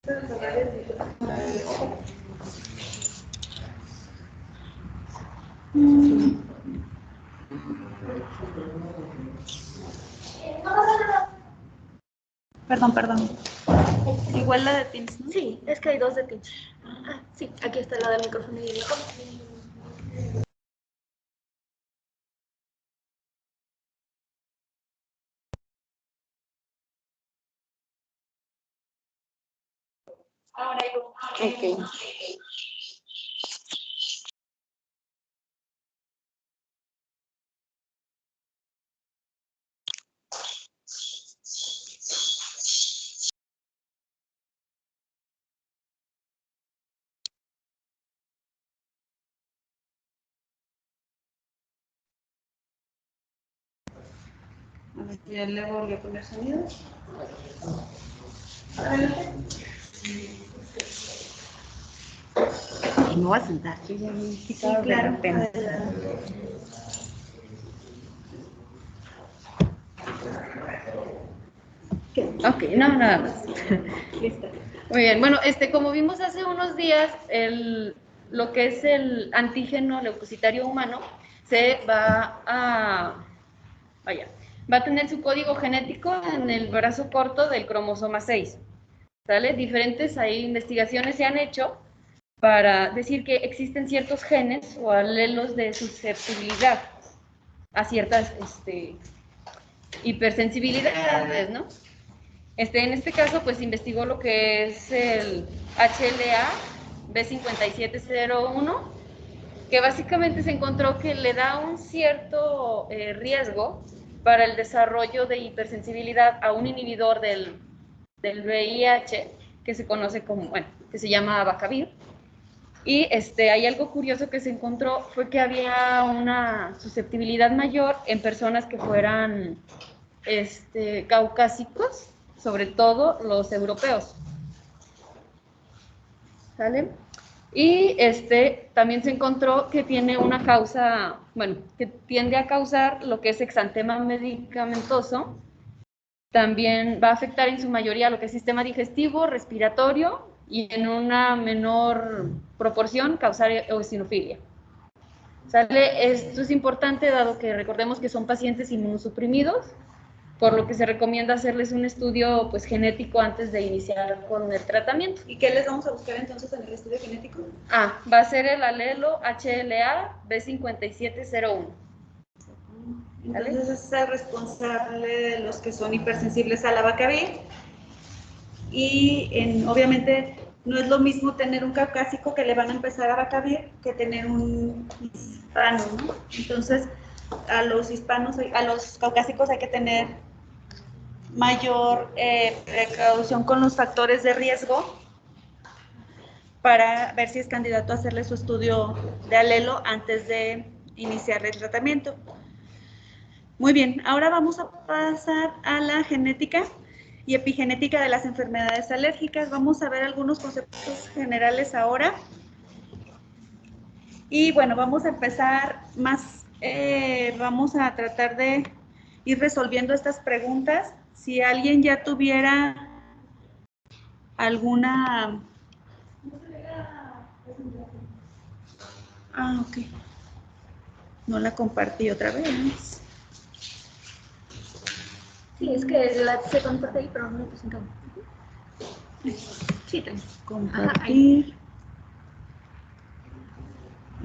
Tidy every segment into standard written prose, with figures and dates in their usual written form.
Perdón. Igual la de Teams, ¿no? Sí, es que hay dos de Teams. Ah, sí, aquí está la del micrófono y el micrófono. Ahora digo. Ok. A ver, ya le volví a poner sonido. Adelante. Me voy a sentar. Yo ya me he quitado de repente. Ok, no, nada más. Listo. Muy bien, bueno, como vimos hace unos días, lo que es el antígeno leucocitario humano va a tener su código genético en el brazo corto del cromosoma 6. ¿Sale? Diferentes investigaciones se han hecho para decir que existen ciertos genes o alelos de susceptibilidad a ciertas hipersensibilidades, ¿no? En este caso, pues investigó lo que es el HLA B5701, que básicamente se encontró que le da un cierto riesgo para el desarrollo de hipersensibilidad a un inhibidor del VIH, que se conoce como, bueno, que se llama Abacavir. Y hay algo curioso que se encontró, fue que había una susceptibilidad mayor en personas que fueran caucásicos, sobre todo los europeos. ¿Sale? Y también se encontró que tiene una causa, bueno, que tiende a causar lo que es exantema medicamentoso. También va a afectar en su mayoría lo que es sistema digestivo, respiratorio y en una menor proporción causar eosinofilia. ¿Sale? Esto es importante dado que recordemos que son pacientes inmunosuprimidos, por lo que se recomienda hacerles un estudio pues genético antes de iniciar con el tratamiento. ¿Y qué les vamos a buscar entonces en el estudio genético? Va a ser el alelo HLA B5701. Entonces es el responsable de los que son hipersensibles al abacavir. Y obviamente no es lo mismo tener un caucásico que le van a empezar a abacavir que tener un hispano, ¿no? Entonces a los hispanos, a los caucásicos hay que tener mayor precaución con los factores de riesgo para ver si es candidato a hacerle su estudio de alelo antes de iniciar el tratamiento. Muy bien, ahora vamos a pasar a la genética y epigenética de las enfermedades alérgicas. Vamos a ver algunos conceptos generales ahora. Y bueno, vamos a empezar vamos a tratar de ir resolviendo estas preguntas. Si alguien ya tuviera alguna... ok. No la compartí otra vez. Sí, es que se comparte ahí, pero no lo presentamos. Sí, también. Compartir.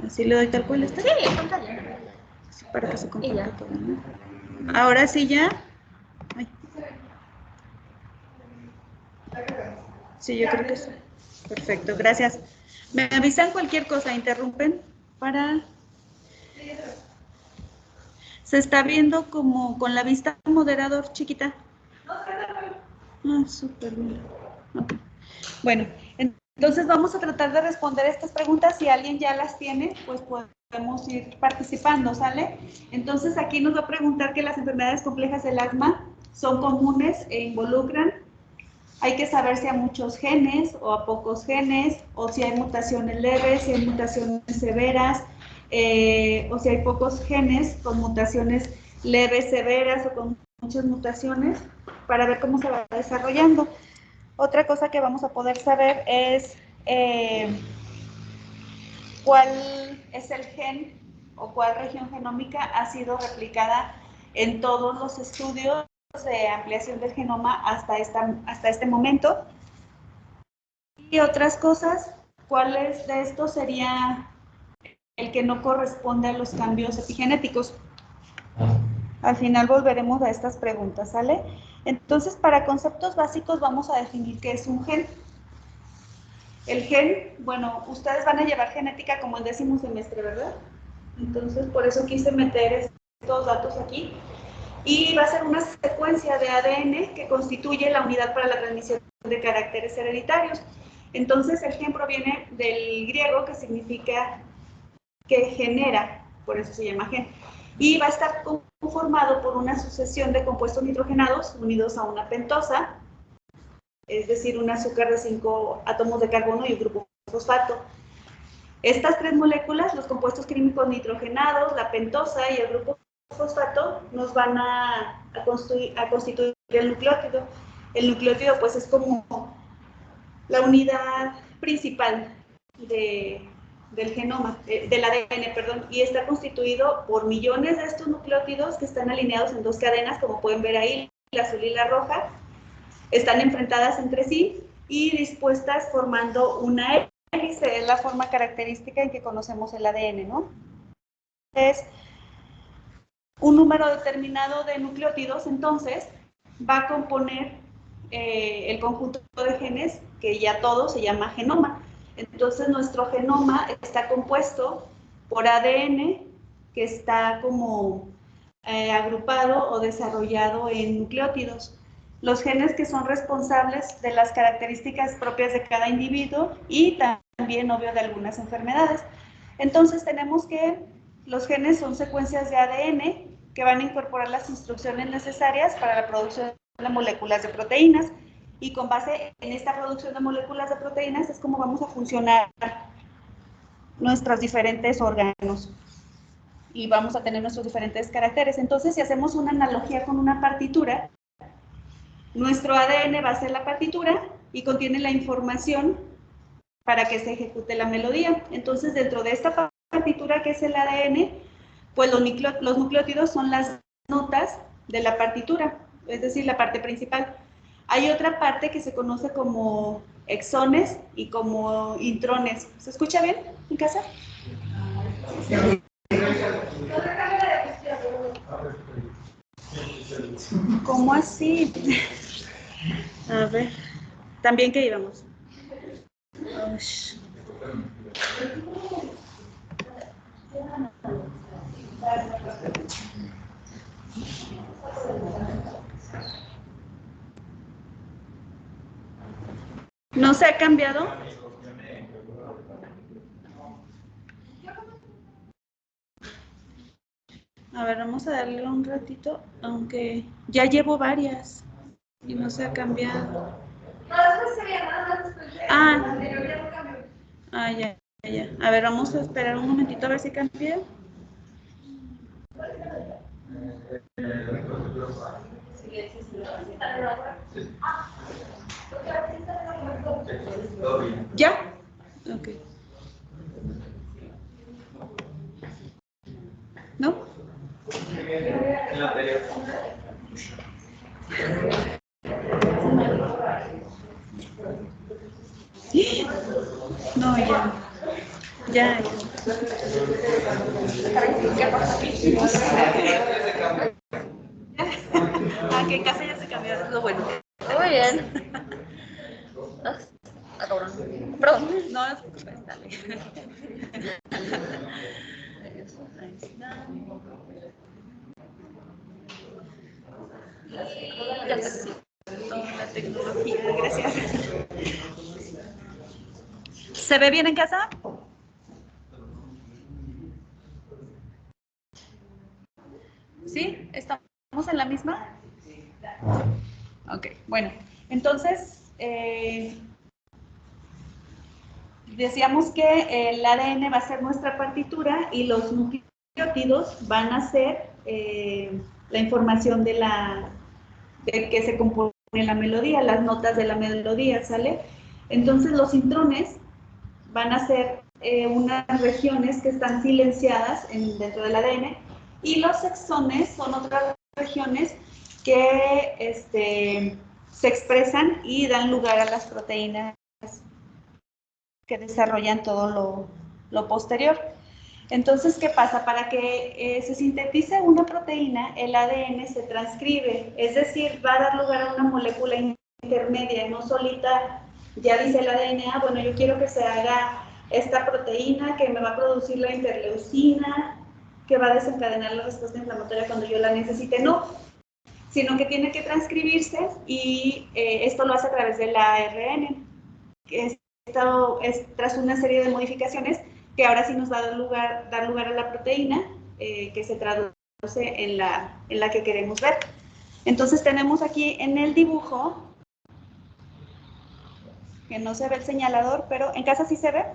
Así le doy tal cual está. Sí, pantalla. Sí, para que se comparta todo, ¿no? Ahora sí ya. Ay. Sí, yo creo que sí. Perfecto, gracias. Me avisan cualquier cosa, interrumpen para... Se está viendo como con la vista moderador, chiquita. Súper bien. Okay. Bueno, entonces vamos a tratar de responder estas preguntas. Si alguien ya las tiene, pues podemos ir participando, ¿sale? Entonces aquí nos va a preguntar que las enfermedades complejas del asma son comunes e involucran. Hay que saber si hay muchos genes o a pocos genes, o si hay mutaciones leves, si hay mutaciones severas, o si hay pocos genes con mutaciones leves, severas o con muchas mutaciones, para ver cómo se va desarrollando. Otra cosa que vamos a poder saber es cuál es el gen o cuál región genómica ha sido replicada en todos los estudios de ampliación del genoma hasta este momento. Y otras cosas, ¿cuáles de estos sería el que no corresponde a los cambios epigenéticos? Al final volveremos a estas preguntas, ¿sale? Entonces, para conceptos básicos vamos a definir qué es un gen. El gen, bueno, ustedes van a llevar genética como en 10º semestre, ¿verdad? Entonces, por eso quise meter estos datos aquí. Y va a ser una secuencia de ADN que constituye la unidad para la transmisión de caracteres hereditarios. Entonces, el gen proviene del griego, que significa que genera, por eso se llama gen. Y va a estar conformado por una sucesión de compuestos nitrogenados unidos a una pentosa, es decir, un azúcar de 5 átomos de carbono y un grupo fosfato. Estas 3 moléculas, los compuestos químicos nitrogenados, la pentosa y el grupo fosfato, nos van a constituir el nucleótido. El nucleótido, pues, es como la unidad principal del genoma, del ADN, perdón, y está constituido por millones de estos nucleótidos que están alineados en 2 cadenas, como pueden ver ahí, la azul y la roja. Están enfrentadas entre sí y dispuestas formando una hélice, es la forma característica en que conocemos el ADN, ¿no? Es un número determinado de nucleótidos, entonces, va a componer el conjunto de genes, que ya todo se llama genoma. Entonces, nuestro genoma está compuesto por ADN, que está como agrupado o desarrollado en nucleótidos. Los genes que son responsables de las características propias de cada individuo y también, obvio, de algunas enfermedades. Entonces, tenemos que los genes son secuencias de ADN que van a incorporar las instrucciones necesarias para la producción de moléculas de proteínas, y con base en esta producción de moléculas de proteínas es como vamos a funcionar nuestros diferentes órganos y vamos a tener nuestros diferentes caracteres. Entonces, si hacemos una analogía con una partitura, nuestro ADN va a ser la partitura y contiene la información para que se ejecute la melodía. Entonces, dentro de esta partitura que es el ADN, pues los nucleótidos son las notas de la partitura, es decir, la parte principal. Hay otra parte que se conoce como exones y como intrones. ¿Se escucha bien en casa? ¿Cómo así? A ver, ¿también qué íbamos? ¿No se ha cambiado? A ver, vamos a darle un ratito, aunque ya llevo varias y no se ha cambiado. Ya. A ver, vamos a esperar un momentito a ver si cambia. ¿Ya? Ok. ¿No? No, ya. Ya. Que en casa ya se cambió, es lo bueno. Muy bien. Cabrón. Perdón. No, no te preocupes, dale. Ya está. Toda la tecnología, gracias. ¿Se ve bien en casa? ¿Sí? ¿Estamos en la misma? Ok, bueno, entonces decíamos que el ADN va a ser nuestra partitura y los nucleótidos van a ser la información de que se compone la melodía, las notas de la melodía, ¿sale? Entonces los intrones van a ser unas regiones que están silenciadas dentro del ADN, y los exones son otras regiones que se expresan y dan lugar a las proteínas que desarrollan todo lo posterior. Entonces, ¿qué pasa? Para que se sintetice una proteína, el ADN se transcribe, es decir, va a dar lugar a una molécula intermedia, no solita. Ya dice el ADN, bueno, yo quiero que se haga esta proteína que me va a producir la interleucina, que va a desencadenar la respuesta inflamatoria cuando yo la necesite. No, sino que tiene que transcribirse, y esto lo hace a través del ARN. Esto es tras una serie de modificaciones que ahora sí nos va a dar lugar a la proteína que se traduce en la que queremos ver. Entonces tenemos aquí en el dibujo, que no se ve el señalador, pero en casa sí se ve.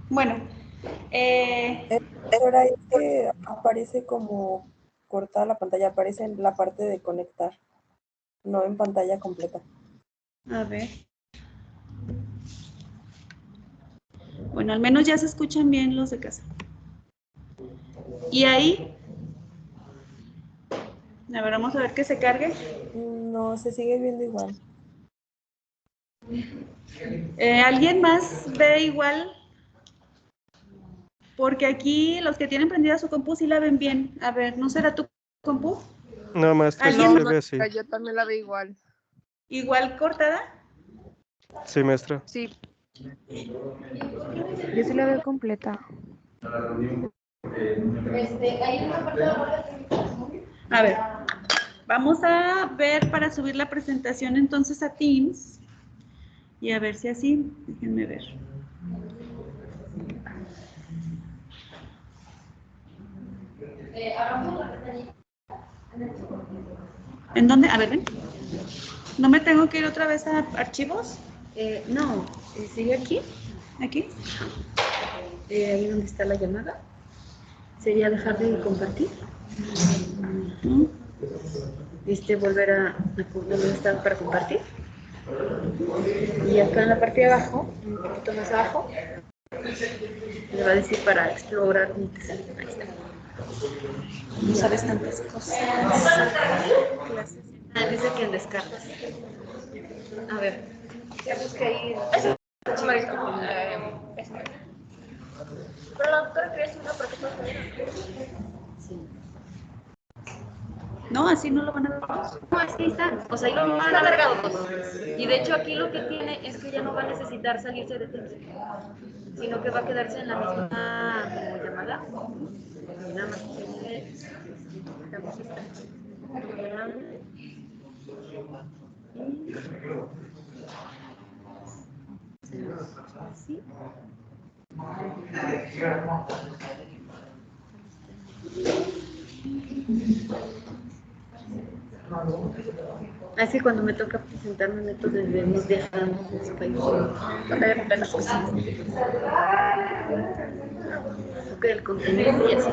Bueno. Ahora es que aparece como cortada la pantalla, aparece en la parte de conectar, no en pantalla completa. A ver. Bueno, al menos ya se escuchan bien los de casa. ¿Y ahí? A ver, vamos a ver que se cargue. No, se sigue viendo igual. ¿Alguien más ve igual? Porque aquí los que tienen prendida su compu sí la ven bien. A ver, ¿no será tu compu? No, maestra, sí ¿Alguien? se ve así. Yo también la veo igual. ¿Igual cortada? Sí, maestra. Sí. Yo sí la veo completa. A ver, vamos a ver para subir la presentación entonces a Teams. Y a ver si así, déjenme ver. ¿En dónde? A ver, ven. ¿No me tengo que ir otra vez a archivos? No, sigue aquí. ¿Aquí? Ahí donde está la llamada. Sería dejar de compartir. Volver a donde está para compartir. Y acá en la parte de abajo, un poquito más abajo, le va a decir para explorar. Ahí está. No sabes tantas cosas. Dice que en descargas. A ver. Ya busqué ahí. Pero la doctora quería decir una porque Sí. No, así no lo van a ver. No, así está. O sea, ahí lo van a cargado todos. Y de hecho aquí lo que tiene es que ya no va a necesitar salirse de Teams, sino que va a quedarse en la misma como llamada. Y nada más dejamos esta. Así. Así cuando me toca presentar me meto desde mis viajes de su país para ver las cosas. Toca el contenido y así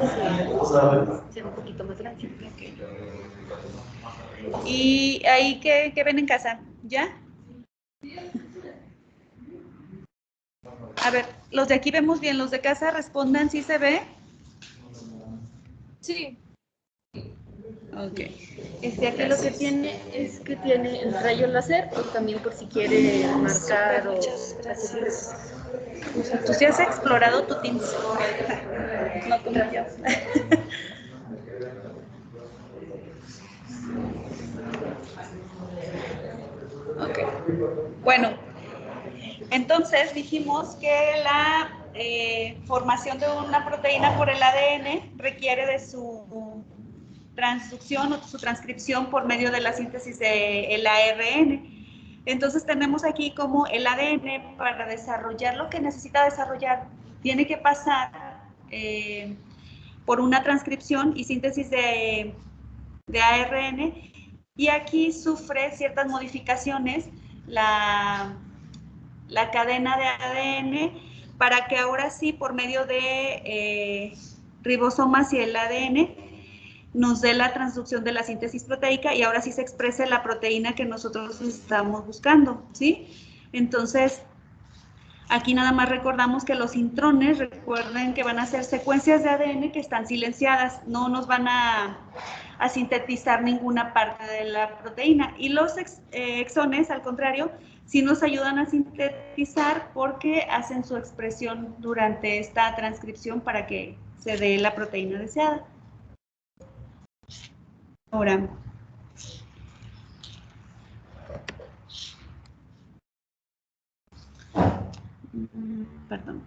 sea un poquito más grande. ¿Y ahí qué ven en casa? ¿Ya? A ver, los de aquí vemos bien, los de casa respondan si se ve. sí. Ok. Aquí lo que tiene es que tiene el rayo láser, o también por si quiere marcar o hacer. Tú sí has explorado tu Teams. No como yo. Ok. Bueno, entonces dijimos que la formación de una proteína por el ADN requiere de su transducción o su transcripción por medio de la síntesis del ARN. Entonces tenemos aquí como el ADN, para desarrollar lo que necesita desarrollar, tiene que pasar por una transcripción y síntesis de ARN, y aquí sufre ciertas modificaciones la cadena de ADN, para que ahora sí, por medio de ribosomas y el ADN, nos dé la transducción de la síntesis proteica y ahora sí se exprese la proteína que nosotros estamos buscando, ¿sí? Entonces, aquí nada más recordamos que los intrones, recuerden que van a ser secuencias de ADN que están silenciadas, no nos van a sintetizar ninguna parte de la proteína. Y los exones, al contrario, sí nos ayudan a sintetizar porque hacen su expresión durante esta transcripción para que se dé la proteína deseada. Ahora, perdón.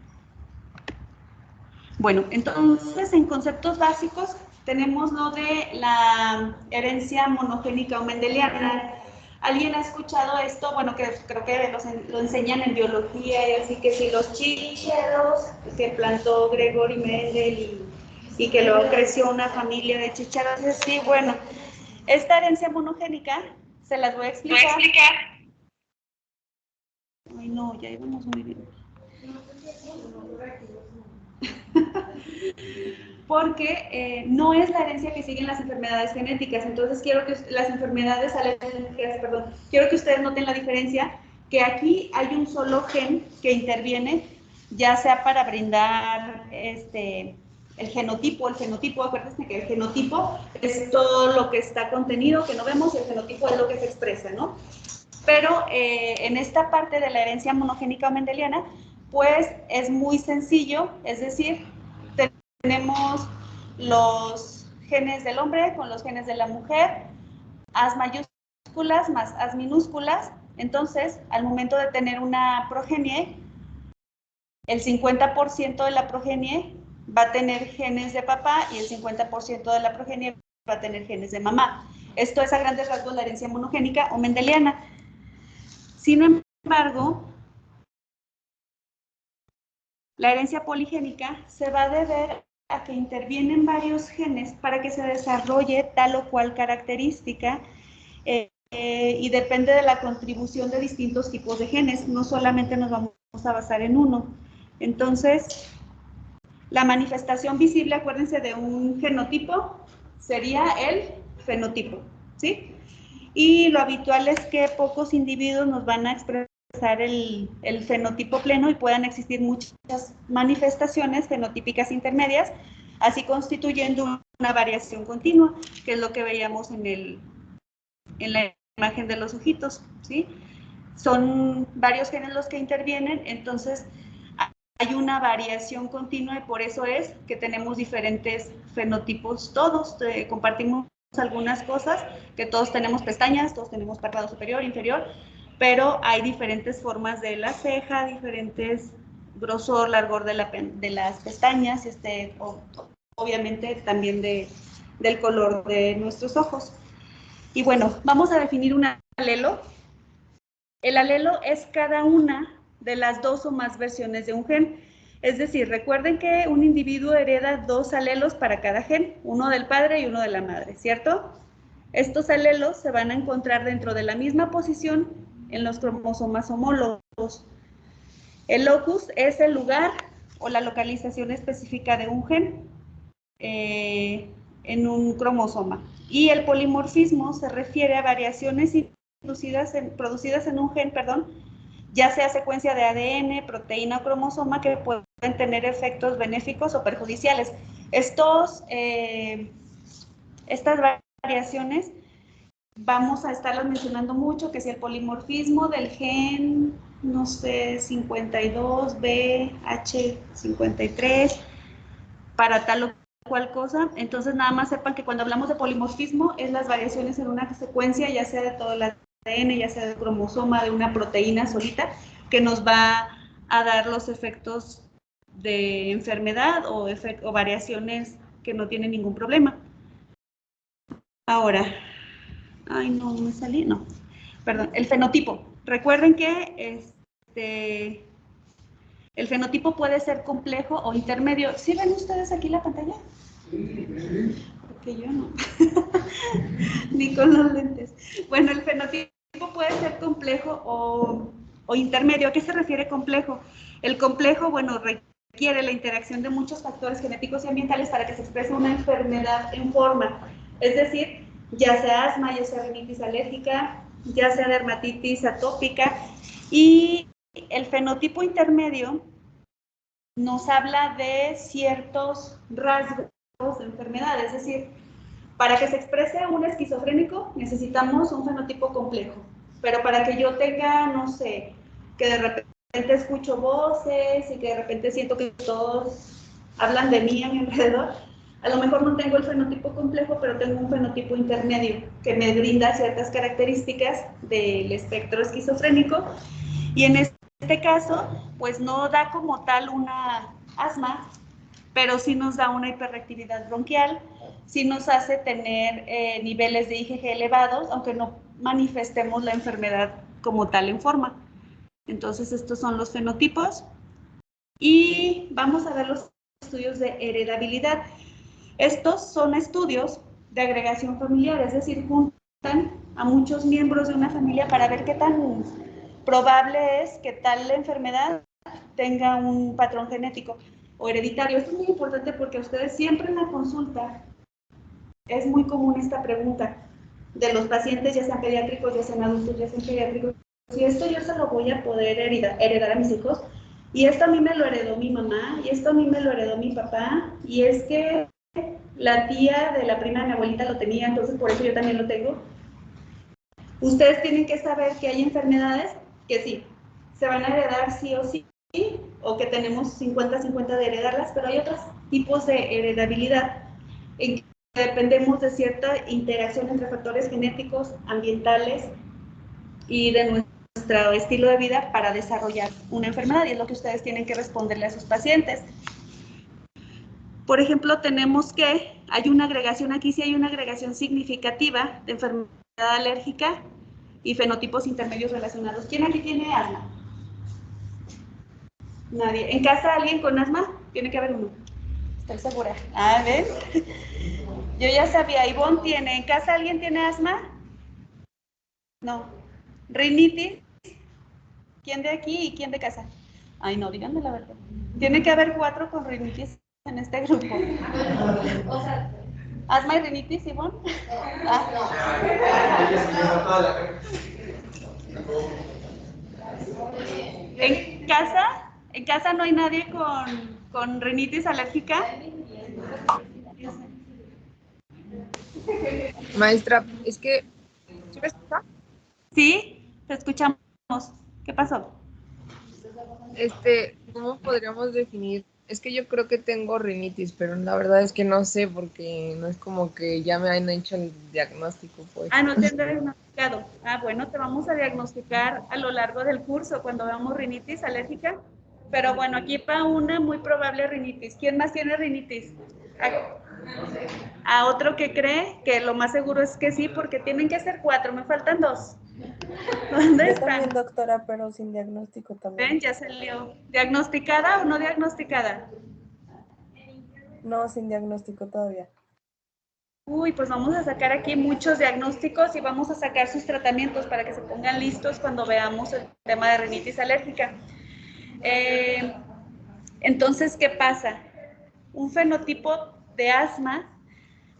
Bueno, entonces en conceptos básicos tenemos lo de la herencia monogénica o mendeliana. ¿Alguien ha escuchado esto? Bueno, que creo que lo enseñan en biología, y así que si los chícharos que plantó Gregory Mendel y que luego creció una familia de chícharos, sí, bueno, esta herencia monogénica se las voy a explicar. Ay, no, ya íbamos muy bien. Porque no es la herencia que siguen las enfermedades genéticas. Entonces quiero que las enfermedades alérgicas, perdón, quiero que ustedes noten la diferencia, que aquí hay un solo gen que interviene, ya sea para brindar el genotipo, acuérdense que el genotipo es todo lo que está contenido, que no vemos, y el fenotipo es lo que se expresa, ¿no? Pero en esta parte de la herencia monogénica o mendeliana, pues es muy sencillo, es decir, tenemos los genes del hombre con los genes de la mujer, As mayúsculas más As minúsculas. Entonces, al momento de tener una progenie, el 50% de la progenie va a tener genes de papá y el 50% de la progenie va a tener genes de mamá. Esto es a grandes rasgos la herencia monogénica o mendeliana. Sin embargo, la herencia poligénica se va a deber a que intervienen varios genes para que se desarrolle tal o cual característica y depende de la contribución de distintos tipos de genes, no solamente nos vamos a basar en uno. Entonces, la manifestación visible, acuérdense de un genotipo, sería el fenotipo, ¿sí? Y lo habitual es que pocos individuos nos van a expresar el fenotipo pleno y puedan existir muchas manifestaciones fenotípicas intermedias, así constituyendo una variación continua, que es lo que veíamos en la imagen de los ojitos, ¿sí? Son varios genes los que intervienen, entonces hay una variación continua y por eso es que tenemos diferentes fenotipos todos, compartimos algunas cosas, que todos tenemos pestañas, todos tenemos párpado superior, inferior, pero hay diferentes formas de la ceja, diferentes grosor, largor de las pestañas, obviamente también del color de nuestros ojos. Y bueno, vamos a definir un alelo. El alelo es cada una de las dos o más versiones de un gen. Es decir, recuerden que un individuo hereda dos alelos para cada gen, uno del padre y uno de la madre, ¿cierto? Estos alelos se van a encontrar dentro de la misma posición en los cromosomas homólogos. El locus es el lugar o la localización específica de un gen en un cromosoma. Y el polimorfismo se refiere a variaciones producidas en un gen, ya sea secuencia de ADN, proteína o cromosoma, que pueden tener efectos benéficos o perjudiciales. Estas variaciones vamos a estarlas mencionando mucho, que es el polimorfismo del gen, no sé, 52BH53, para tal o cual cosa. Entonces, nada más sepan que cuando hablamos de polimorfismo, es las variaciones en una secuencia, ya sea de todo el ADN, ya sea del cromosoma, de una proteína solita, que nos va a dar los efectos de enfermedad o variaciones que no tienen ningún problema. Ahora, ay, no, me salí, no, perdón, el fenotipo. Recuerden que el fenotipo puede ser complejo o intermedio. ¿Sí ven ustedes aquí la pantalla? Porque yo no. Ni con los lentes. Bueno, el fenotipo puede ser complejo o intermedio. ¿A qué se refiere complejo? El complejo, bueno, requiere la interacción de muchos factores genéticos y ambientales para que se exprese una enfermedad en forma. Es decir, ya sea asma, ya sea rinitis alérgica, ya sea dermatitis atópica, y el fenotipo intermedio nos habla de ciertos rasgos de enfermedad, es decir, para que se exprese un esquizofrénico necesitamos un fenotipo complejo, pero para que yo tenga, no sé, que de repente escucho voces y que de repente siento que todos hablan de mí a mi alrededor, a lo mejor no tengo el fenotipo complejo, pero tengo un fenotipo intermedio que me brinda ciertas características del espectro esquizofrénico, y en este caso, pues no da como tal una asma, pero sí nos da una hiperreactividad bronquial, sí nos hace tener niveles de IgG elevados, aunque no manifestemos la enfermedad como tal en forma. Entonces, estos son los fenotipos. Y vamos a ver los estudios de heredabilidad. Estos son estudios de agregación familiar, es decir, juntan a muchos miembros de una familia para ver qué tan probable es que tal enfermedad tenga un patrón genético o hereditario. Esto es muy importante porque a ustedes siempre en la consulta es muy común esta pregunta de los pacientes, ya sean pediátricos, ya sean adultos, ya sean pediátricos. Si esto yo se lo voy a poder heredar a mis hijos, y esto a mí me lo heredó mi mamá, y esto a mí me lo heredó mi papá, y es que la tía de la prima de mi abuelita lo tenía, entonces por eso yo también lo tengo. Ustedes tienen que saber que hay enfermedades que sí, se van a heredar sí o sí, o que tenemos 50-50 de heredarlas, pero hay otros tipos de heredabilidad en que dependemos de cierta interacción entre factores genéticos, ambientales y de nuestro estilo de vida para desarrollar una enfermedad, y es lo que ustedes tienen que responderle a sus pacientes. Por ejemplo, tenemos que hay una agregación, aquí sí hay una agregación significativa de enfermedad alérgica y fenotipos intermedios relacionados. ¿Quién aquí tiene asma? Nadie. ¿En casa alguien con asma? Tiene que haber uno. Estoy segura. A ver. Yo ya sabía. Ivonne tiene. ¿En casa alguien tiene asma? No. ¿Rinitis? ¿Quién de aquí y quién de casa? Ay, no, díganme la verdad. Tiene que haber 4 con rinitis en este grupo. O sea, ¿asma y rinitis, Ivonne? ¿En casa no hay nadie con rinitis alérgica? Maestra, es que, ¿sí me escucha? Sí, te escuchamos. ¿Qué pasó? ¿Cómo podríamos definir? Es que yo creo que tengo rinitis, pero la verdad es que no sé porque no es como que ya me han hecho el diagnóstico, pues. Ah, no te han diagnosticado. Ah, bueno, te vamos a diagnosticar a lo largo del curso cuando veamos rinitis alérgica. Pero bueno, aquí para una muy probable rinitis. ¿Quién más tiene rinitis? A otro que cree que lo más seguro es que sí, porque tienen que ser 4, me faltan 2. ¿Dónde Yo están? también, doctora, pero sin diagnóstico también. Ven, ya salió. ¿Diagnosticada o no diagnosticada? No, sin diagnóstico todavía. Uy, pues vamos a sacar aquí muchos diagnósticos y vamos a sacar sus tratamientos para que se pongan listos cuando veamos el tema de rinitis alérgica. Entonces, ¿qué pasa? Un fenotipo de asma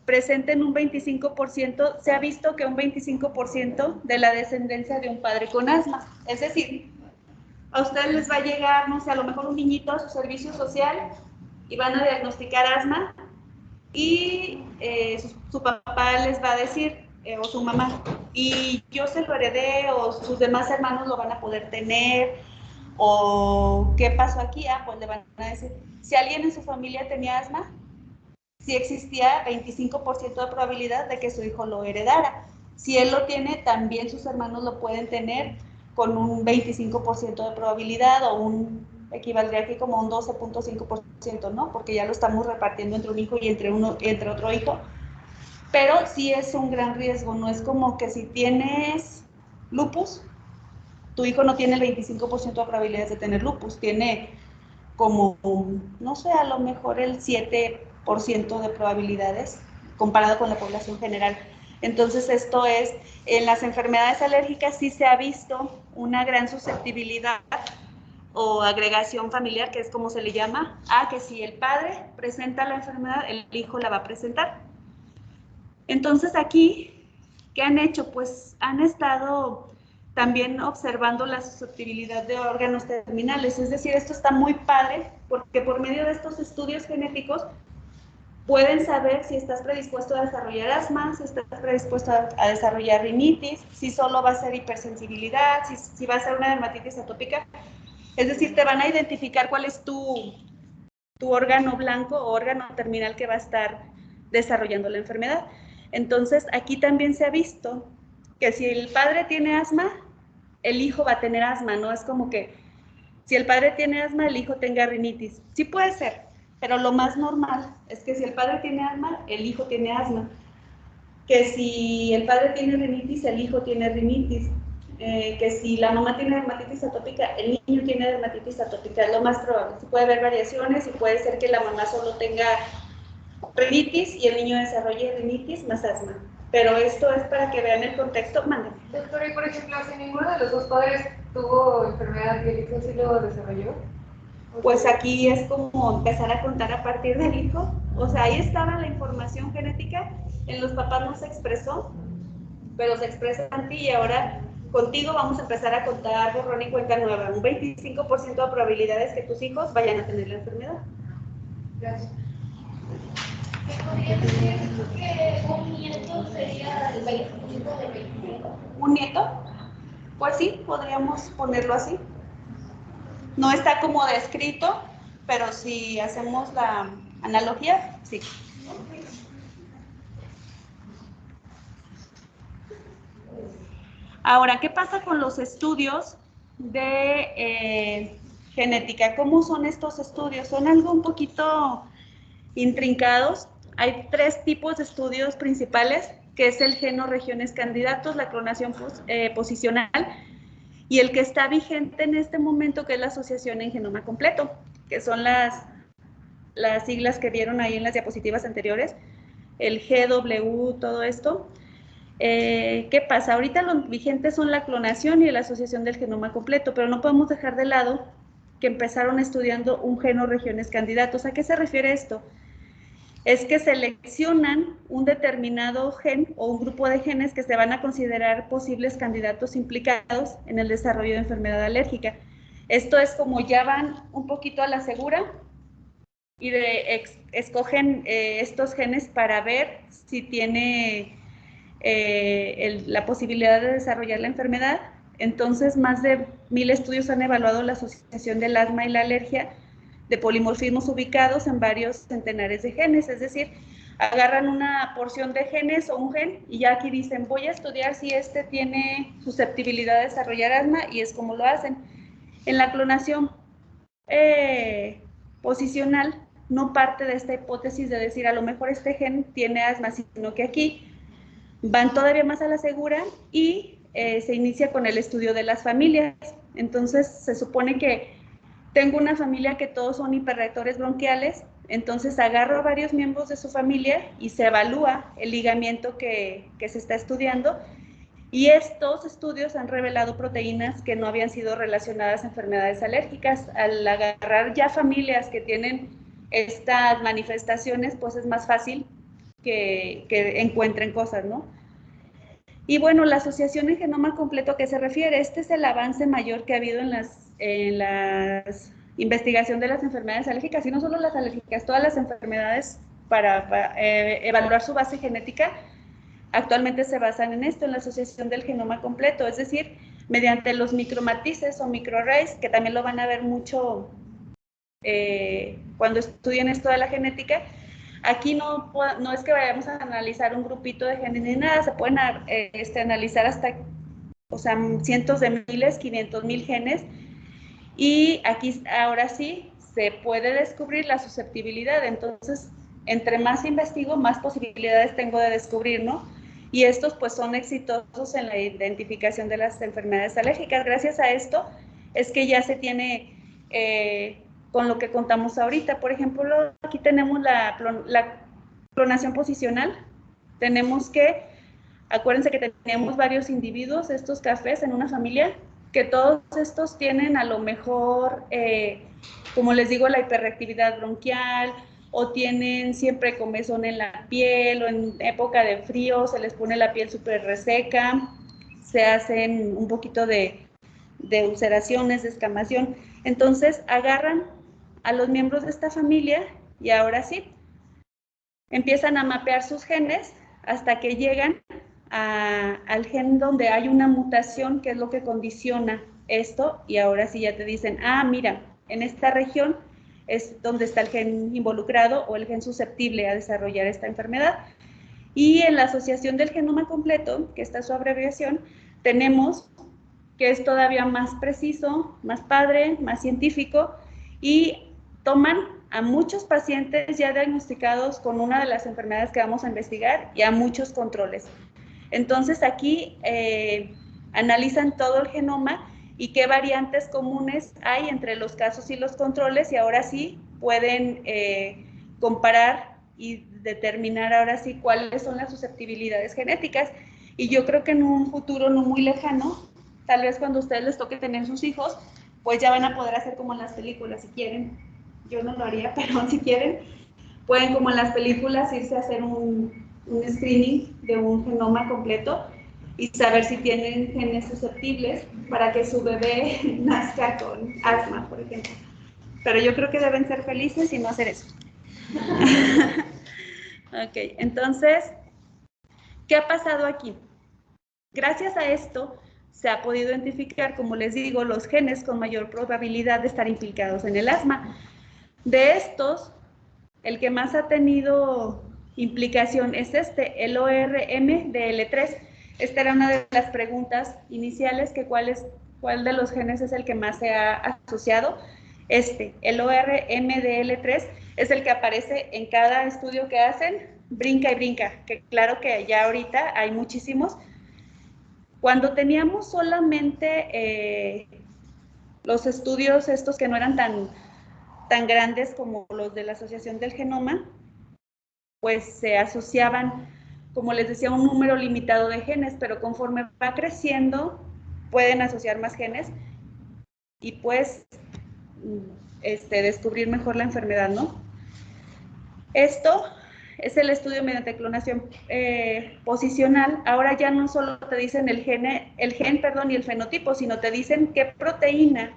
presente en un 25%, se ha visto que un 25% de la descendencia de un padre con asma. Es decir, a ustedes les va a llegar, no sé, a lo mejor un niñito a su servicio social y van a diagnosticar asma, y su papá les va a decir, o su mamá, y yo se lo heredé, o sus demás hermanos lo van a poder tener, o ¿qué pasó aquí? Ah, pues le van a decir, si alguien en su familia tenía asma, sí existía 25% de probabilidad de que su hijo lo heredara. Si él lo tiene, también sus hermanos lo pueden tener con un 25% de probabilidad, o equivaldría aquí como un 12.5%, ¿no? Porque ya lo estamos repartiendo entre un hijo y entre otro hijo. Pero sí es un gran riesgo, no es como que si tienes lupus, tu hijo no tiene el 25% de probabilidades de tener lupus, tiene como, no sé, a lo mejor el 7% de probabilidades comparado con la población general. Entonces, esto es, en las enfermedades alérgicas sí se ha visto una gran susceptibilidad o agregación familiar, que es como se le llama, a que si el padre presenta la enfermedad, el hijo la va a presentar. Entonces aquí, ¿qué han hecho? Pues han estado también observando la susceptibilidad de órganos terminales, es decir, esto está muy padre porque por medio de estos estudios genéticos pueden saber si estás predispuesto a desarrollar asma, si estás predispuesto a desarrollar rinitis, si solo va a ser hipersensibilidad, si va a ser una dermatitis atópica. Es decir, te van a identificar cuál es tu órgano blanco o órgano terminal que va a estar desarrollando la enfermedad. Entonces, aquí también se ha visto que si el padre tiene asma, el hijo va a tener asma, no es como que si el padre tiene asma, el hijo tenga rinitis. Sí puede ser, pero lo más normal es que si el padre tiene asma, el hijo tiene asma. Que si el padre tiene rinitis, el hijo tiene rinitis. Que si la mamá tiene dermatitis atópica, el niño tiene dermatitis atópica, es lo más probable. Sí puede haber variaciones y puede ser que la mamá solo tenga rinitis y el niño desarrolle rinitis más asma. Pero esto es para que vean el contexto. Manden. Doctor, y por ejemplo, si ninguno de los dos padres tuvo enfermedad y el hijo sí lo desarrolló. Pues aquí es como empezar a contar a partir del hijo. O sea, ahí estaba la información genética, en los papás no se expresó, pero se expresa en ti y ahora contigo vamos a empezar a contar borrón y cuenta nueva. Un 25% de probabilidades que tus hijos vayan a tener la enfermedad. Gracias. ¿Podría decir que un nieto sería el 20% de 25? ¿Un nieto? Pues sí, podríamos ponerlo así. No está como descrito, pero si hacemos la analogía, sí. Ahora, ¿qué pasa con los estudios de genética? ¿Cómo son estos estudios? Son algo un poquito intrincados. Hay 3 tipos de estudios principales, que es el genoregiones candidatos, la clonación posicional, y el que está vigente en este momento, que es la asociación en genoma completo, que son las siglas que vieron ahí en las diapositivas anteriores, el GW, todo esto. ¿Qué pasa? Ahorita los vigentes son la clonación y la asociación del genoma completo, pero no podemos dejar de lado que empezaron estudiando un genoregiones candidatos. ¿A qué se refiere esto? Es que seleccionan un determinado gen o un grupo de genes que se van a considerar posibles candidatos implicados en el desarrollo de enfermedad alérgica. Esto es como ya van un poquito a la segura y escogen estos genes para ver si tiene la posibilidad de desarrollar la enfermedad. Entonces, más de 1000 estudios han evaluado la asociación del asma y la alergia de polimorfismos ubicados en varios centenares de genes, es decir, agarran una porción de genes o un gen y ya aquí dicen, voy a estudiar si este tiene susceptibilidad de desarrollar asma, y es como lo hacen. En la clonación posicional no parte de esta hipótesis de decir a lo mejor este gen tiene asma, sino que aquí van todavía más a la segura y se inicia con el estudio de las familias. Entonces se supone que tengo una familia que todos son hiperreactores bronquiales, entonces agarro a varios miembros de su familia y se evalúa el ligamiento que se está estudiando, y estos estudios han revelado proteínas que no habían sido relacionadas a enfermedades alérgicas. Al agarrar ya familias que tienen estas manifestaciones, pues es más fácil que encuentren cosas, ¿no? Y bueno, la asociación en genoma completo, ¿a qué se refiere? Este es el avance mayor que ha habido en la investigación de las enfermedades alérgicas, y no solo las alérgicas, todas las enfermedades para evaluar su base genética. Actualmente se basan en esto, en la asociación del genoma completo, es decir, mediante los micromatices o microarrays, que también lo van a ver mucho cuando estudien esto de la genética. Aquí no es que vayamos a analizar un grupito de genes ni nada, se pueden analizar hasta, o sea, cientos de miles, 500,000 genes, y aquí ahora sí se puede descubrir la susceptibilidad. Entonces, entre más investigo, más posibilidades tengo de descubrir, ¿no? Y estos pues son exitosos en la identificación de las enfermedades alérgicas. Gracias a esto es que ya se tiene con lo que contamos ahorita. Por ejemplo, aquí tenemos la clonación posicional. Tenemos que, acuérdense que tenemos varios individuos, estos cafés en una familia, que todos estos tienen a lo mejor, como les digo, la hiperreactividad bronquial, o tienen siempre comezón en la piel, o en época de frío se les pone la piel súper reseca, se hacen un poquito de ulceraciones, de escamación. Entonces agarran a los miembros de esta familia y ahora sí, empiezan a mapear sus genes hasta que llegan al gen donde hay una mutación, que es lo que condiciona esto, y ahora sí ya te dicen, ah, mira, en esta región es donde está el gen involucrado o el gen susceptible a desarrollar esta enfermedad. Y en la Asociación del Genoma Completo, que está su abreviación, tenemos que es todavía más preciso, más padre, más científico, y toman a muchos pacientes ya diagnosticados con una de las enfermedades que vamos a investigar y a muchos controles. Entonces aquí analizan todo el genoma y qué variantes comunes hay entre los casos y los controles, y ahora sí pueden comparar y determinar ahora sí cuáles son las susceptibilidades genéticas. Y yo creo que en un futuro no muy lejano, tal vez cuando a ustedes les toque tener sus hijos, pues ya van a poder hacer como en las películas, si quieren. Yo no lo haría, pero si quieren, pueden como en las películas irse a hacer un screening de un genoma completo y saber si tienen genes susceptibles para que su bebé nazca con asma, por ejemplo. Pero yo creo que deben ser felices y no hacer eso. Ok, entonces, ¿qué ha pasado aquí? Gracias a esto se ha podido identificar, como les digo, los genes con mayor probabilidad de estar implicados en el asma. De estos, el que más ha tenido implicación es el ORMDL3. Esta era una de las preguntas iniciales, que cuál de los genes es el que más se ha asociado. El ORMDL3 es el que aparece en cada estudio que hacen, brinca y brinca, que claro que ya ahorita hay muchísimos. Cuando teníamos solamente los estudios estos que no eran tan grandes como los de la Asociación del Genoma, pues se asociaban, como les decía, un número limitado de genes, pero conforme va creciendo, pueden asociar más genes y pues descubrir mejor la enfermedad, ¿no? Esto es el estudio mediante clonación posicional. Ahora ya no solo te dicen el gen y el fenotipo, sino te dicen qué proteína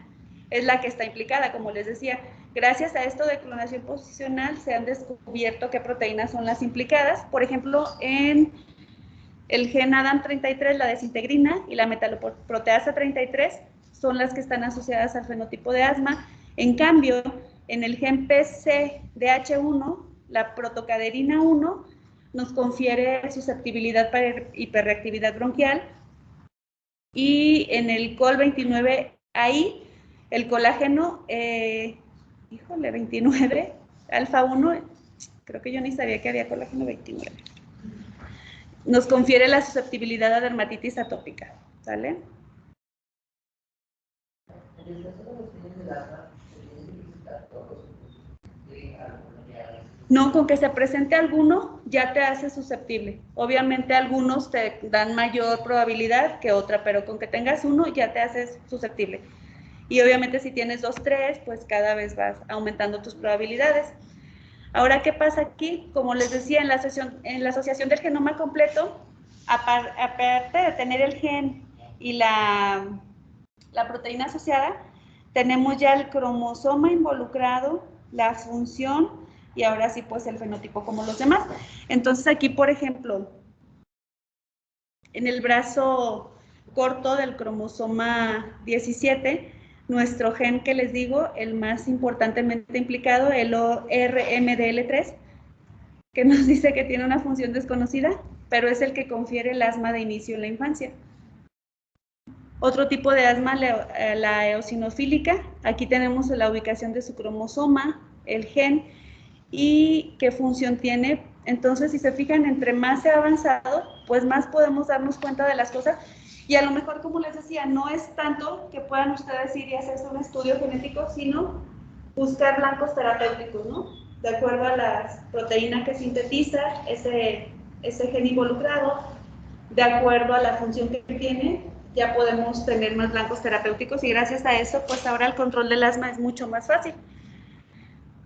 es la que está implicada, como les decía. Gracias a esto de clonación posicional se han descubierto qué proteínas son las implicadas. Por ejemplo, en el gen ADAM33, la desintegrina y la metaloproteasa 33 son las que están asociadas al fenotipo de asma. En cambio, en el gen PCDH1, la protocaderina 1 nos confiere susceptibilidad para hiperreactividad bronquial, y en el COL29AI, el colágeno, 29, alfa 1, creo que yo ni sabía que había colágeno 29, nos confiere la susceptibilidad a dermatitis atópica, ¿sale? No, con que se presente alguno ya te hace susceptible. Obviamente algunos te dan mayor probabilidad que otra, pero con que tengas uno ya te haces susceptible. Y obviamente si tienes 2, 3, pues cada vez vas aumentando tus probabilidades. Ahora, ¿qué pasa aquí? Como les decía, en la Asociación del Genoma Completo, aparte de tener el gen y la proteína asociada, tenemos ya el cromosoma involucrado, la función y ahora sí pues el fenotipo como los demás. Entonces aquí, por ejemplo, en el brazo corto del cromosoma 17, nuestro gen que les digo, el más importantemente implicado, el ORMDL3, que nos dice que tiene una función desconocida, pero es el que confiere el asma de inicio en la infancia. Otro tipo de asma, la eosinofílica. Aquí tenemos la ubicación de su cromosoma, el gen y qué función tiene. Entonces, si se fijan, entre más se ha avanzado, pues más podemos darnos cuenta de las cosas. Y a lo mejor, como les decía, no es tanto que puedan ustedes ir y hacerse un estudio genético, sino buscar blancos terapéuticos, ¿no? De acuerdo a la proteína que sintetiza ese gen involucrado, de acuerdo a la función que tiene, ya podemos tener más blancos terapéuticos, y gracias a eso, pues ahora el control del asma es mucho más fácil.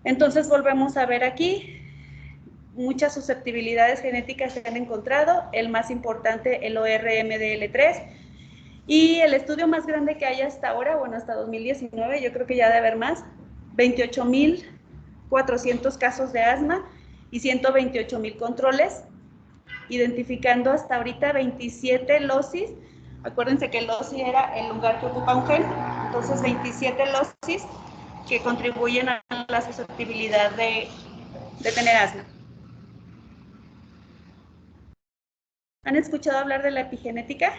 Entonces volvemos a ver aquí, muchas susceptibilidades genéticas se han encontrado, el más importante, el ORMDL3, y el estudio más grande que hay hasta ahora, bueno, hasta 2019, yo creo que ya debe haber más, 28.400 casos de asma y 128.000 controles, identificando hasta ahorita 27 losis. Acuérdense que el loci era el lugar que ocupa un gen, entonces 27 losis que contribuyen a la susceptibilidad de tener asma. ¿Han escuchado hablar de la epigenética?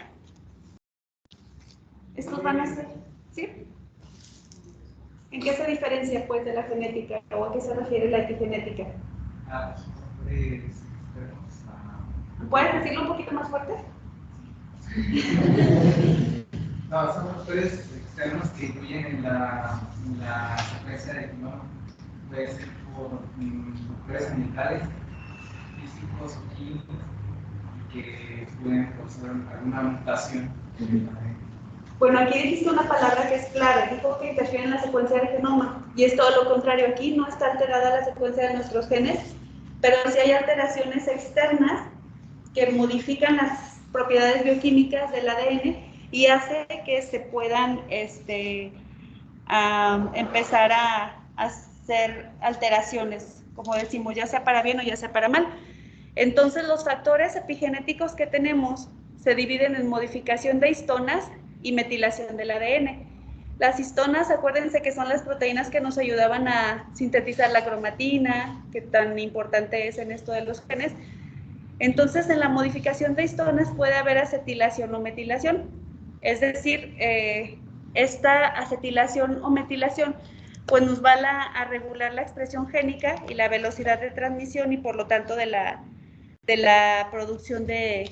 Estos van a ser, ¿sí? ¿En qué se diferencia, pues, de la genética o a qué se refiere la epigenética? ¿Puedes decirlo un poquito más fuerte? No, son factores externos que influyen en la secuencia de genoma. Puede ser por factores ambientales, físicos o químicos, que pueden causar alguna mutación. Bueno, aquí dijiste una palabra que es clave, dijo que interfiere en la secuencia del genoma, y es todo lo contrario, aquí no está alterada la secuencia de nuestros genes, pero sí hay alteraciones externas que modifican las propiedades bioquímicas del ADN y hace que se puedan empezar a hacer alteraciones, como decimos, ya sea para bien o ya sea para mal. Entonces, los factores epigenéticos que tenemos se dividen en modificación de histonas y metilación del ADN. Las histonas, acuérdense que son las proteínas que nos ayudaban a sintetizar la cromatina, que tan importante es en esto de los genes. Entonces, en la modificación de histonas puede haber acetilación o metilación. Es decir, esta acetilación o metilación pues nos va a regular la expresión génica y la velocidad de transmisión y por lo tanto de la producción de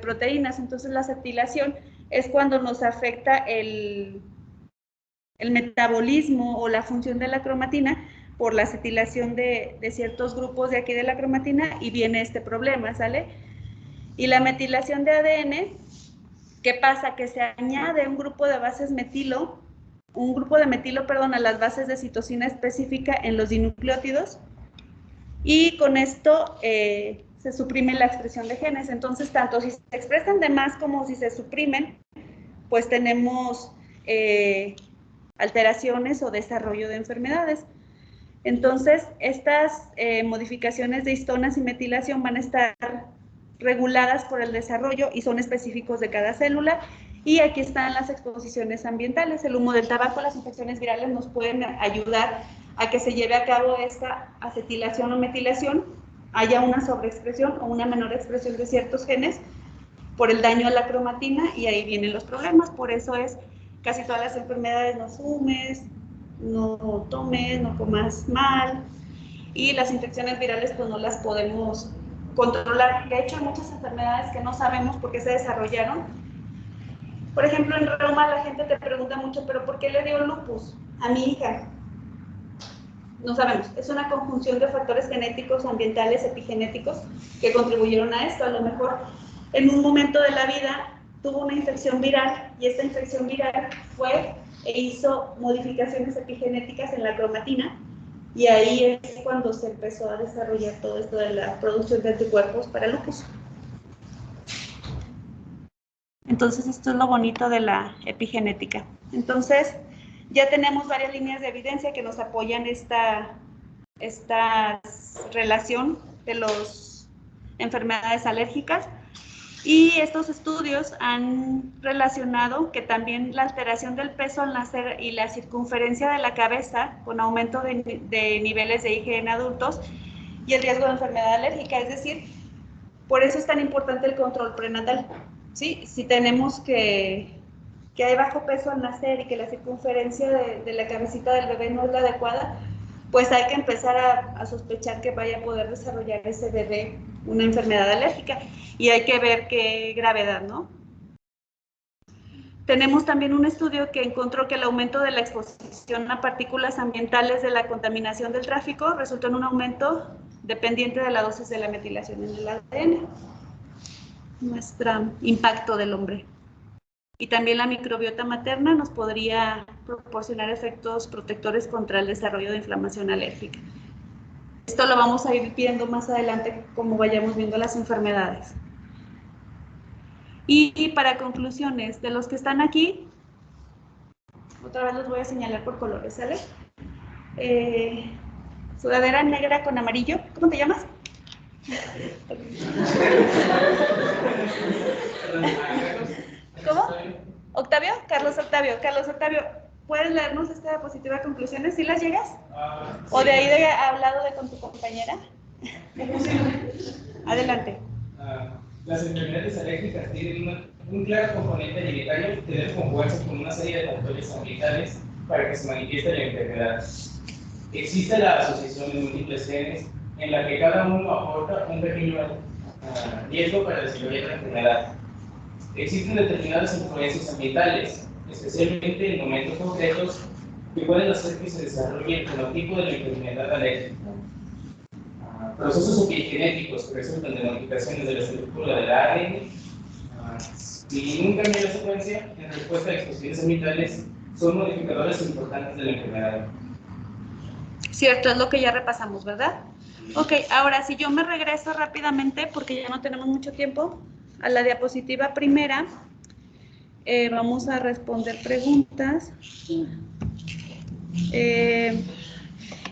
proteínas. Entonces, la acetilación es cuando nos afecta el metabolismo o la función de la cromatina por la acetilación de ciertos grupos de aquí de la cromatina y viene este problema, ¿sale? Y la metilación de ADN, ¿qué pasa? Que se añade un grupo de bases metilo, a las bases de citosina específica en los dinucleótidos y con esto se suprime la expresión de genes. Entonces, tanto si se expresan de más como si se suprimen, pues tenemos alteraciones o desarrollo de enfermedades. Entonces, estas modificaciones de histonas y metilación van a estar reguladas por el desarrollo y son específicos de cada célula. Y aquí están las exposiciones ambientales. El humo del tabaco, las infecciones virales nos pueden ayudar a que se lleve a cabo esta acetilación o metilación, haya una sobreexpresión o una menor expresión de ciertos genes por el daño a la cromatina y ahí vienen los problemas. Por eso es casi todas las enfermedades: no fumes, no tomes, no comas mal, y las infecciones virales pues no las podemos controlar. De hecho, hay muchas enfermedades que no sabemos por qué se desarrollaron. Por ejemplo, en reuma la gente te pregunta mucho, ¿pero por qué le dio lupus a mi hija? No sabemos, es una conjunción de factores genéticos, ambientales, epigenéticos que contribuyeron a esto. A lo mejor en un momento de la vida tuvo una infección viral y esta infección viral fue e hizo modificaciones epigenéticas en la cromatina y ahí es cuando se empezó a desarrollar todo esto de la producción de anticuerpos para lupus. Entonces, esto es lo bonito de la epigenética. Entonces, ya tenemos varias líneas de evidencia que nos apoyan esta relación de las enfermedades alérgicas. Y estos estudios han relacionado que también la alteración del peso al nacer y la circunferencia de la cabeza con aumento de niveles de IgE en adultos y el riesgo de enfermedad alérgica. Es decir, por eso es tan importante el control prenatal. ¿Sí? Si tenemos que hay bajo peso al nacer y que la circunferencia de la cabecita del bebé no es la adecuada, pues hay que empezar a sospechar que vaya a poder desarrollar ese bebé una enfermedad alérgica y hay que ver qué gravedad, ¿no? Tenemos también un estudio que encontró que el aumento de la exposición a partículas ambientales de la contaminación del tráfico resultó en un aumento dependiente de la dosis de la metilación en el ADN. Nuestro impacto del hombre. Y también la microbiota materna nos podría proporcionar efectos protectores contra el desarrollo de inflamación alérgica. Esto lo vamos a ir viendo más adelante como vayamos viendo las enfermedades. Y para conclusiones, de los que están aquí, otra vez los voy a señalar por colores, ¿sale? Sudadera negra con amarillo. ¿Cómo te llamas? ¿Cómo? ¿Octavio? Carlos Octavio. Carlos Octavio, ¿puedes leernos esta diapositiva de conclusiones? ¿Sí las llegas? ¿O de ahí ha hablado con tu compañera? Adelante. Las enfermedades alérgicas tienen un claro componente hereditario que debe conjugarse con una serie de factores ambientales para que se manifieste la enfermedad. Existe la asociación de múltiples genes en la que cada uno aporta un pequeño riesgo para desarrollar la enfermedad. Existen determinadas influencias ambientales, especialmente en momentos concretos, que pueden hacer que se desarrolle el fenotipo de la enfermedad alérgica. Procesos epigenéticos que resultan de modificaciones de la estructura del ARN y un cambio de la secuencia en respuesta a exposiciones ambientales son modificadores importantes de la enfermedad. Cierto, es lo que ya repasamos, ¿verdad? Ok, ahora si yo me regreso rápidamente, porque ya no tenemos mucho tiempo, a la diapositiva primera, vamos a responder preguntas.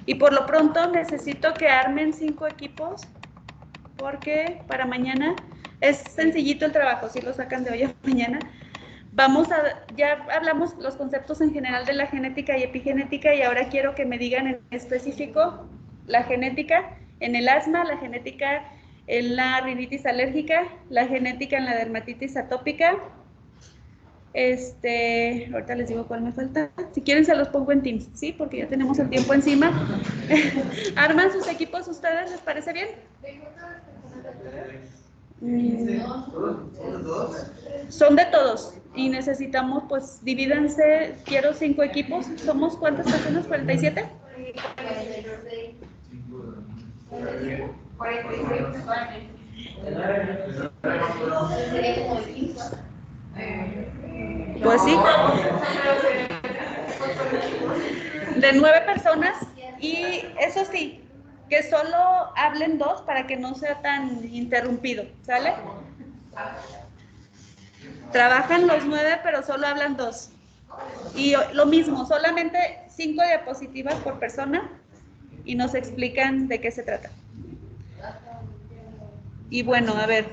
Y por lo pronto necesito que armen 5 equipos, porque para mañana es sencillito el trabajo, si lo sacan de hoy a mañana. Ya hablamos los conceptos en general de la genética y epigenética y ahora quiero que me digan en específico la genética en el asma, la genética en la rinitis alérgica, la genética en la dermatitis atópica. Ahorita les digo cuál me falta. Si quieren se los pongo en Teams, ¿sí? Porque ya tenemos el tiempo encima. ¿Arman sus equipos ustedes? ¿Les parece bien? Son de todos y necesitamos, pues, divídanse, quiero 5 equipos. ¿Somos cuántas personas? ¿47? 46. Pues sí. De 9 personas y eso sí, que solo hablen 2 para que no sea tan interrumpido, ¿sale? Trabajan los 9 pero solo hablan 2. Y lo mismo, solamente 5 diapositivas por persona y nos explican de qué se trata. Y bueno, a ver,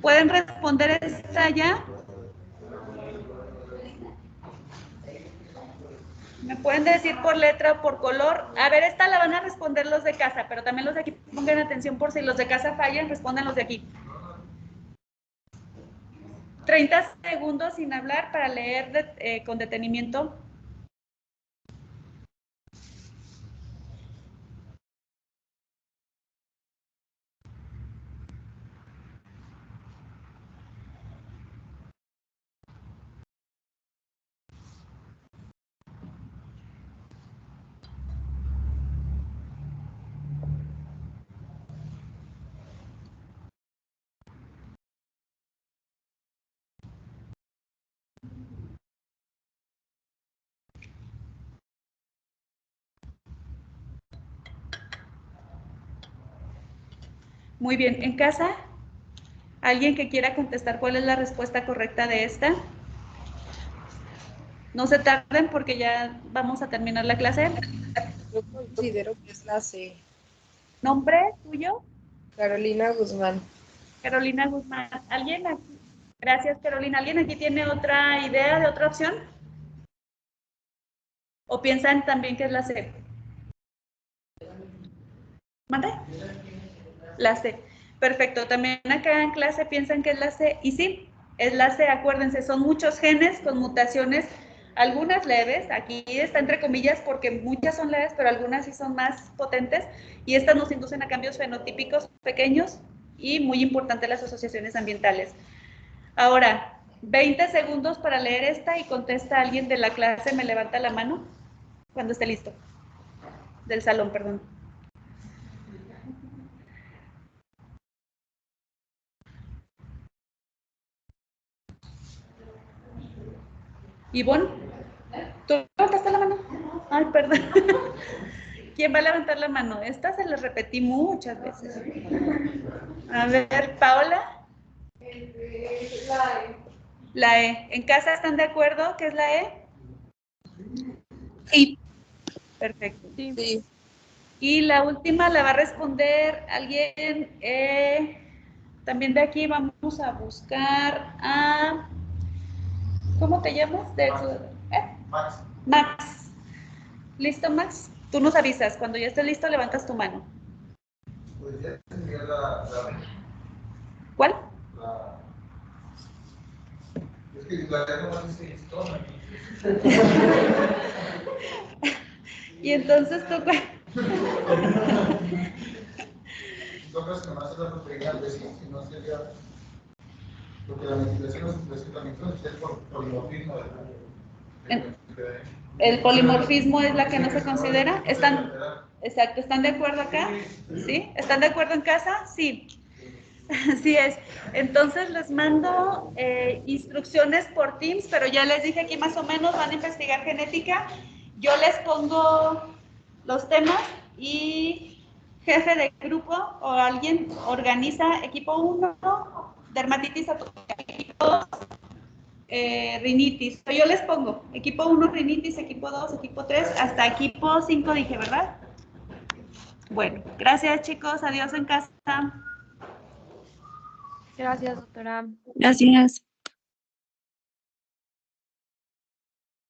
¿pueden responder esta ya? ¿Me pueden decir por letra o por color? A ver, esta la van a responder los de casa, pero también los de aquí pongan atención por si los de casa fallan, respondan los de aquí. 30 segundos sin hablar para leer con detenimiento. Muy bien, en casa, ¿alguien que quiera contestar cuál es la respuesta correcta de esta? No se tarden porque ya vamos a terminar la clase. Yo considero que es la C. ¿Nombre tuyo? Carolina Guzmán. Carolina Guzmán. ¿Alguien aquí? Gracias, Carolina. ¿Alguien aquí tiene otra idea de otra opción? ¿O piensan también que es la C? ¿Mande? La C. Perfecto. También acá en clase piensan que es la C. Y sí, es la C. Acuérdense, son muchos genes con mutaciones, algunas leves. Aquí está entre comillas porque muchas son leves, pero algunas sí son más potentes. Y estas nos inducen a cambios fenotípicos pequeños y muy importantes las asociaciones ambientales. Ahora, 20 segundos para leer esta y contesta alguien de la clase, me levanta la mano cuando esté listo. Del salón, perdón. Ivonne, ¿tú levantaste la mano? Ay, perdón. ¿Quién va a levantar la mano? Esta se la repetí muchas veces. A ver, Paola. La E. ¿En casa están de acuerdo que es la E? Sí. Perfecto. Sí. Y la última la va a responder alguien. También de aquí vamos a buscar a... ¿Cómo te llamas? Max. Max. ¿Listo, Max? Tú nos avisas. Cuando ya esté listo, levantas tu mano. Pues ya tendría la ¿Cuál? Es que la no dice historia. Y entonces tú... Entonces, nomás es la proteína del vecino, si no sería... Porque la metilación es un desplazamiento, es por polimorfismo ¿El polimorfismo es la que no se considera? ¿Están, exacto, ¿están de acuerdo acá? ¿Sí? ¿Están de acuerdo en casa? Sí. Así es. Entonces les mando instrucciones por Teams, pero ya les dije aquí más o menos van a investigar genética. Yo les pongo los temas y jefe de grupo o alguien organiza equipo 1, dermatitis atópica, equipo 2, rinitis. Yo les pongo equipo 1, rinitis, equipo 2, equipo 3, hasta equipo 5 dije, ¿verdad? Bueno, gracias chicos, adiós en casa. Gracias, doctora. Gracias.